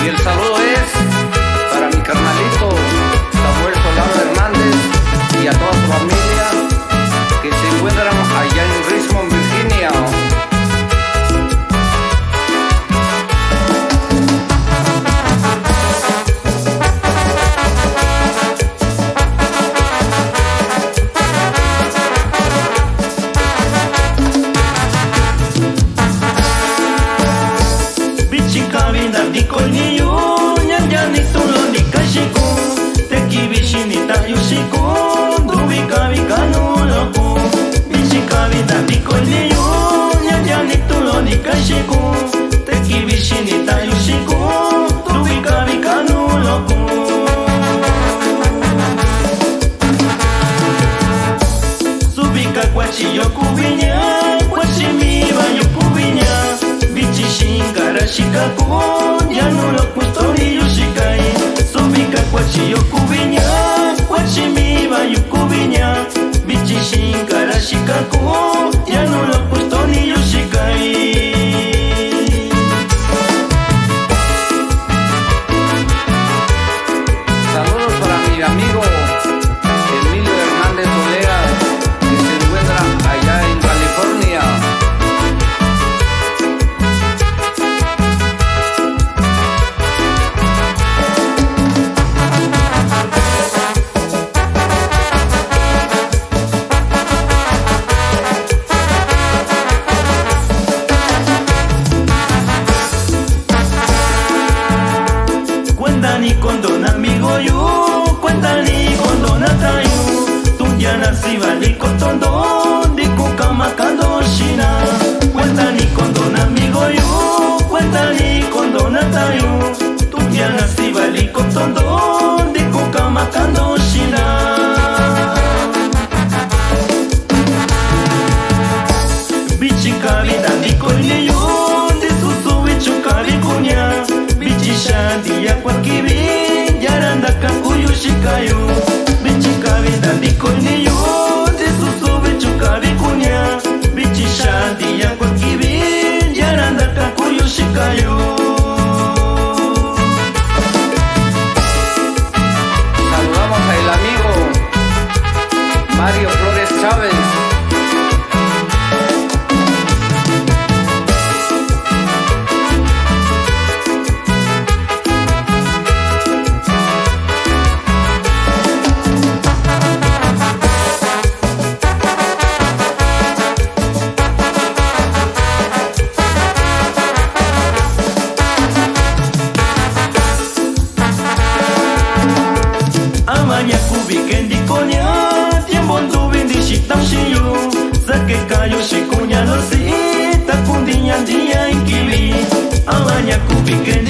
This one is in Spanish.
Y el saludo es para mi carnalito Samuel Solano Hernández y a toda su familia que se encuentran allá en Richmond, Virginia. Yo kubinya, kwashimi bayo kubinya, bichi shingara shikaku, ya no lo puesto ni yoshikai. Subika kwachi yo kubinya, kwashimi bayo kubinya, bichi shingara shikaku, ya no lo puesto ni yoshikai. Saludos para mi amigo Emilio Hernández Olea, que se encuentra allá en California. Cuenta ni con don amigo yo, cuenta ni con don atayo, tú ya nací vali con tondo, de kukama kando shina. Cuenta ni con don amigo yo, cuenta ni con don atayo, tú ya nací vali con tondo, de kukama kando shina. Bichi kabita ni koine yo, de susu bichu kabikunya. Bichi shandi ya kwa kibi, yaranda kakuyu shikayo. Bichi kabita ni koine yo, de susu bichu kabikunya. Bichi shandi ya kwa kibi, yaranda kakuyu shikayo. Saludamos al amigo Mario Flores Chávez. Amanya kubikendi konya, tiempo ndubi ndishita shiyo. Sake kayo shikunya no si, takundi nyandia inkibi. Amanya kubikendi